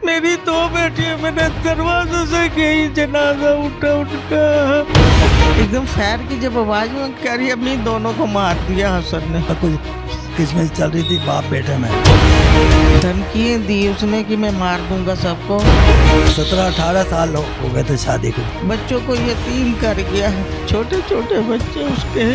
मेरी दो बेटियां, मैंने दरवाजे से गई, जनाजा उठा उनका। एकदम फैर की जब आवाज में कह रही, अम्मी दोनों को मार दिया हसन ने। कुछ किस्मत चल रही थी बाप बेटे में। धमकियाँ दी उसने कि मैं मार दूंगा सबको। 17-18 साल हो गए थे शादी को। बच्चों को यतीम कर गया, छोटे छोटे बच्चे उसके।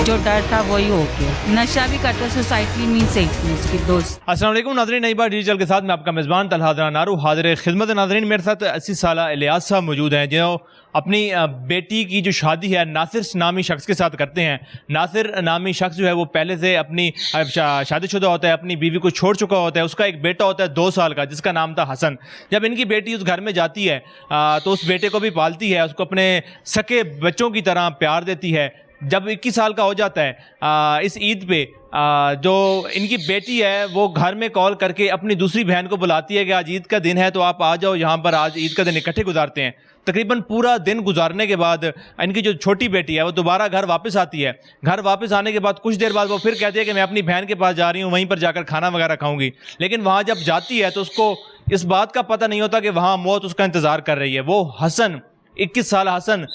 जो डर था वही हो गया। नशा भी करता, सोसाइटी में सही थी उसकी दोस्त। अस्सलाम वालेकुम नाज़रीन, नई बार डिजिटल के साथ मैं आपका मेज़बान तलहा नारू हाजिर खिदमत। नाज़रीन, मेरे साथ 80 साल इलियास साहब मौजूद हैं जो अपनी बेटी की जो शादी है नासिर नामी शख्स के साथ करते हैं। नासिर नामी शख्स जो है वो पहले से अपनी शादीशुदा होता है, अपनी बीवी को छोड़ चुका होता है। उसका एक बेटा होता है 2 साल का जिसका नाम था हसन। जब इनकी बेटी उस घर में जाती है तो उस बेटे को भी पालती है, उसको अपने सके बच्चों की तरह प्यार देती है। जब 21 साल का हो जाता है इस ईद पे जो इनकी बेटी है वो घर में कॉल करके अपनी दूसरी बहन को बुलाती है कि आज ईद का दिन है तो आप आ जाओ यहाँ पर, आज ईद का दिन इकट्ठे गुजारते हैं। तकरीबन पूरा दिन गुजारने के बाद इनकी जो छोटी बेटी है वो दोबारा घर वापस आती है। घर वापस आने के बाद कुछ देर बाद वो फिर कहती है कि मैं अपनी बहन के पास जा रही हूँ, वहीं पर जाकर खाना वगैरह खाऊंगी। लेकिन वहाँ जब जाती है तो उसको इस बात का पता नहीं होता कि वहाँ मौत उसका इंतज़ार कर रही है। वो हसन 21 साल हसन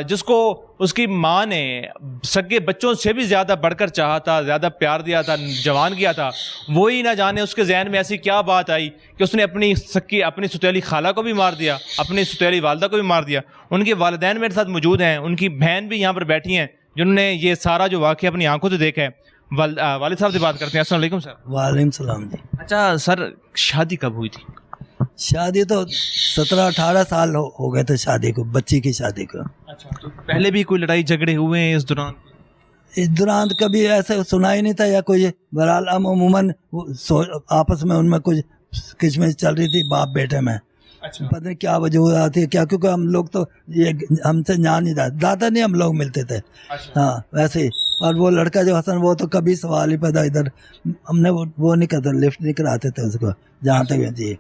जिसको उसकी माँ ने सगे बच्चों से भी ज़्यादा बढ़कर चाहा था, ज़्यादा प्यार दिया था, जवान किया था, वही ना जाने उसके जहन में ऐसी क्या बात आई कि उसने अपनी सौतेली खाला को भी मार दिया, अपनी सौतेली वालदा को भी मार दिया। उनके वालिदैन मेरे साथ मौजूद हैं, उनकी बहन भी यहाँ पर बैठी हैं जिन्होंने ये सारा जो वाक़या अपनी आंखों से देखा है। वालिद साहब से बात करते हैं। अस्सलाम वालेकुम सर। वालेकुम सलाम जी। अच्छा सर, शादी कब हुई थी? शादी तो 17-18 साल हो गए थे शादी को, बच्ची की शादी को। अच्छा, तो पहले भी कोई लड़ाई झगड़े हुए हैं इस दौरान? इस दौरान कभी ऐसा सुना ही नहीं था या कोई। बहरहाल अमूमन आपस में उनमें कुछ किस्मत चल रही थी बाप बेटे में। अच्छा। पता नहीं क्या वजह आती है क्या, क्योंकि हम लोग तो ये हमसे जान नहीं था, ज़्यादा नहीं हम लोग मिलते थे। अच्छा। हाँ वैसे ही। और वो लड़का जो हसन वो तो कभी सवाल ही पैदा, इधर हमने वो नहीं करते, लिफ्ट नहीं कराते थे उसको जहाँ तक जी।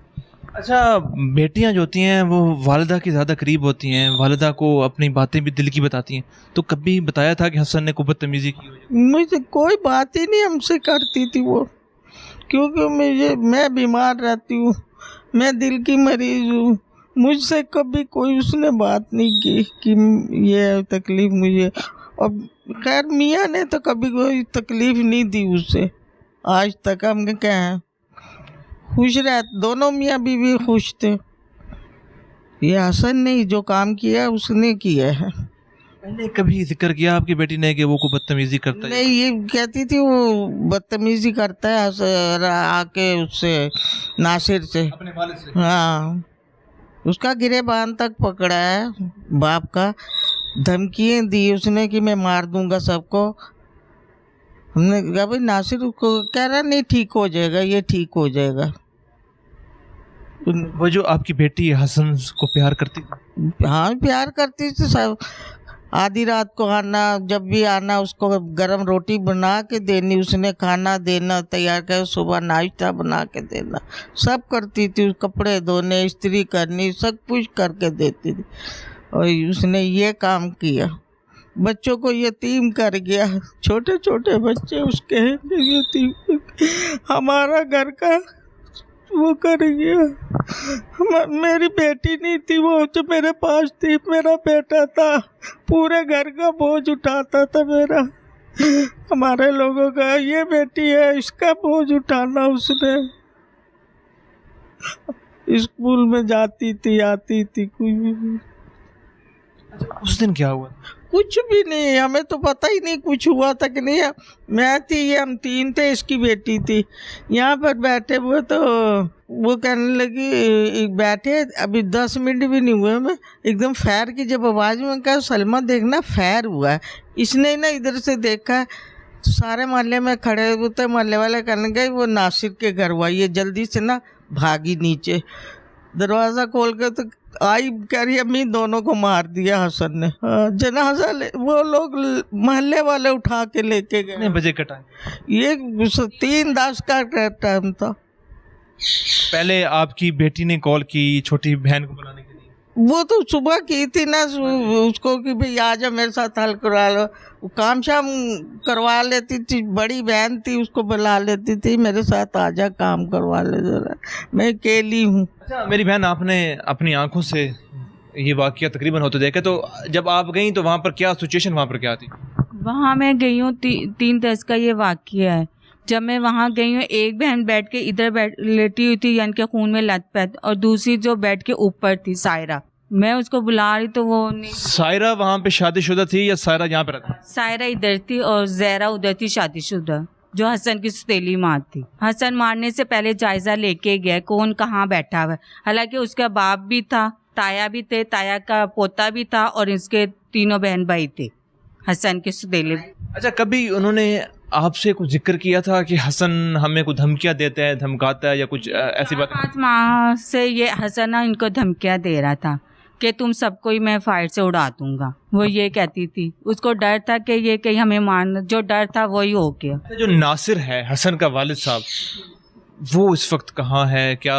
अच्छा, बेटियां जो होती हैं वो वालिदा की ज़्यादा करीब होती हैं, वालिदा को अपनी बातें भी दिल की बताती हैं। तो कभी बताया था कि हसन ने को बदतमीज़ी की? मुझे कोई बात ही नहीं हमसे करती थी वो, क्योंकि मैं बीमार रहती हूँ, मैं दिल की मरीज हूँ। मुझसे कभी कोई उसने बात नहीं की कि ये तकलीफ़ मुझे। और खैर मियाँ ने तो कभी कोई तकलीफ़ नहीं दी उससे आज तक। हम क्या हैं, खुश रहते, दोनों मियाँ बीवी खुश थे। ये हसन ने जो काम किया उसने किया है। पहले कभी जिक्र किया आपकी बेटी ने कि वो को बदतमीज़ी करता है? नहीं, ये कहती थी वो बदतमीज़ी करता है आके उससे, नासिर से, अपने वालिद से? हाँ, उसका गिरेबान तक पकड़ा है बाप का। धमकियाँ दी उसने कि मैं मार दूंगा सबको। हमने कहा भाई नासिर को कह रहा नहीं ठीक हो जाएगा, ये ठीक हो जाएगा। वो जो आपकी बेटी हसन को प्यार करती थी? हाँ प्यार करती थी सब। आधी रात को आना, जब भी आना उसको गरम रोटी बना के देनी, उसने खाना देना तैयार कर, सुबह नाश्ता बना के देना, सब करती थी। कपड़े धोने, इस्त्री करनी, सब कुछ करके देती थी। और उसने ये काम किया, बच्चों को यतीम कर गया, छोटे छोटे बच्चे उसके यतीम। हमारा घर का वो कर गया। मेरी बेटी नहीं थी वो, जो मेरे पास थी, मेरा बेटा था, पूरे घर का बोझ उठाता था मेरा, हमारे लोगों का। ये बेटी है, इसका बोझ उठाना उसने। स्कूल में जाती थी, आती थी, कुछ भी नहीं। उस दिन क्या हुआ? कुछ भी नहीं, हमें तो पता ही नहीं कुछ हुआ था कि नहीं। मैं थी, ये हम 3 थे, इसकी बेटी थी। यहाँ पर बैठे हुए तो वो कहने लगी, बैठे अभी 10 मिनट भी नहीं हुए में एकदम फैर की जब आवाज़ में कहा सलमा देखना फैर हुआ है। इसने ना इधर से देखा, तो सारे मोहल्ले में खड़े हुए थे, मोहल्ले वाले कहने गए वो नासिर के घर हुआ। ये जल्दी से ना भागी नीचे, दरवाज़ा खोल के तो आई, कह रही अम्मी दोनों को मार दिया हसन ने। जनाजा वो लोग मोहल्ले वाले उठा के लेके गए। कितने बजे का टाइम? ये 3:10 का टाइम था। पहले आपकी बेटी ने कॉल की छोटी बहन को बुलाने के लिए? वो तो सुबह की थी ना उसको कि भाई आजा मेरे साथ हल करवा लो, वो काम शाम करवा लेती थी, बड़ी बहन थी उसको बुला लेती थी मेरे साथ आजा काम करवा ले जरा, मैं अकेली हूँ। अच्छा मेरी बहन, आपने अपनी आंखों से ये वाक़या तकरीबन होते देखे, तो जब आप गई तो वहाँ पर क्या सिचुएशन, वहाँ पर क्या थी? वहाँ मैं गई हूँ 3-10 का ये वाक़या है। जब मैं वहाँ गई हूँ, एक बहन बैठ के इधर लेटी हुई थी यानी कि खून में लथपथ, और दूसरी जो बेड के ऊपर थी सायरा, मैं उसको बुला रही तो वो नहीं। सायरा वहाँ पे शादीशुदा थी या सायरा यहाँ पे रहती? सायरा इधर थी और जहरा उधर थी शादीशुदा, जो हसन की सौतेली माँ थी। हसन मारने से पहले जायजा लेके गया कौन कहाँ बैठा हुआ है। हालांकि उसका बाप भी था, ताया भी थे, ताया का पोता भी था, और इसके 3 बहन भाई थे हसन के सौतेले। अच्छा कभी उन्होंने आपसे कुछ जिक्र किया था कि हसन हमें कुछ धमकियाँ देता है, धमकाता है या कुछ ऐसी बात? 5 माह से ये हसन इनको धमकियाँ दे रहा था कि तुम सबको ही मैं फायर से उड़ा दूंगा। वो ये कहती थी, उसको डर था कि ये कहीं हमें मारना, जो डर था वही हो गया। जो नासिर है हसन का वालिद साहब, वो इस वक्त कहाँ है? क्या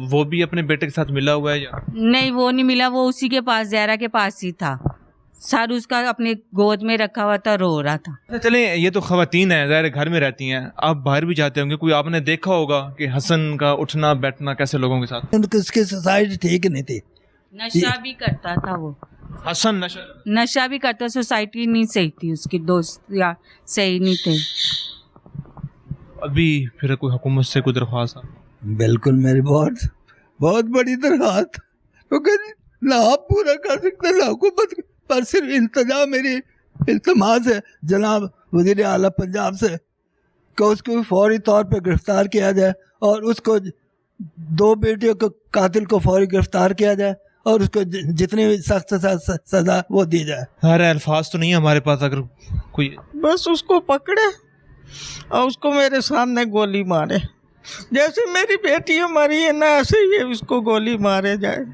वो भी अपने बेटे के साथ मिला हुआ है या नहीं? वो नहीं मिला, वो उसी के पास, जहरा के पास ही था। सर उसका अपने गोद में रखा हुआ था, रो रहा था। अच्छा चलें, ये तो ख़वातीन हैं, ज़ाहिर घर में रहती हैं, आप बाहर भी जाते होंगे, कोई आपने देखा होगा कि हसन का उठना बैठना कैसे लोगों के साथ? उसकी सोसाइटी ठीक नहीं थी, नशा भी करता था वो। हसन नशा भी करता, सोसाइटी नहीं सही थी, उसकी दोस्त या सही नहीं थे। अभी फिर कोई हुकूमत से कोई दरख्वास्त? बिल्कुल मेरी बहुत बहुत बड़ी दरख्वास्त, क्योंकि ना आप पूरा कर सकते ना हुकूमत, पर सिर्फ इंतजाम मेरी इल्तमास है जनाब वज़ीर आला पंजाब से कि उसको फौरी तौर पर गिरफ्तार किया जाए, और उसको 2 बेटियों को कातिल को फौरी गिरफ्तार किया जाए, और उसको जितनी भी सख्त सज़ा वो दी जाए। सारे अल्फाज तो नहीं है हमारे पास, अगर कोई बस उसको पकड़े और उसको मेरे सामने गोली मारे, जैसे मेरी बेटी मरी है ना ऐसे ही उसको गोली मारे जाए।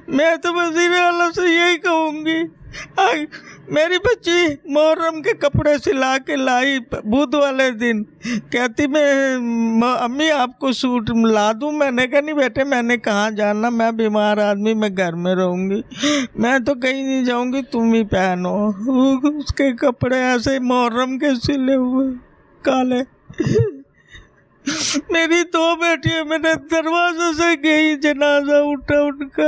मैं तो वज़ीर आला से यही कहूँगी, मेरी बच्ची मुहर्रम के कपड़े सिला के लाई बुध वाले दिन, कहती मैं अम्मी आपको सूट ला दूँ। मैंने कहा नहीं बेटे, मैंने कहाँ जाना, मैं बीमार आदमी, मैं घर में रहूँगी, मैं तो कहीं नहीं जाऊँगी, तुम ही पहनो। उसके कपड़े ऐसे मुहर्रम के सिले हुए काले। मेरी 2 बेटियां मेरे दरवाजे से गई, जनाजा उठा उनका।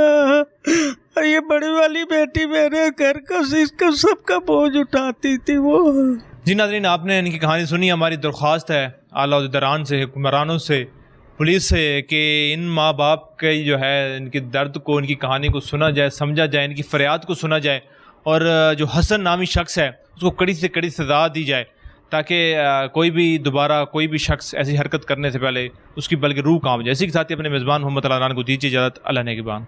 ये बड़ी वाली बेटी मेरे घर का इसका सबका बोझ उठाती थी वो। जी नाज़रीन, आपने इनकी कहानी सुनी। हमारी दरख्वास्त है आला हुक्मरान से, हुक्मरानों से, पुलिस से कि इन माँ बाप के जो है इनके दर्द को, इनकी कहानी को सुना जाए, समझा जाए, इनकी फरियाद को सुना जाए, और जो हसन नामी शख्स है उसको कड़ी से कड़ी सज़ा दी जाए, ताकि कोई भी दोबारा कोई भी शख्स ऐसी हरकत करने से पहले उसकी बल्कि रूह कांप जाए। इसी के साथ ही अपने मेज़बान मोहम्मद अलान को दीजिए इजाज़त। अल्लाह ने के बान।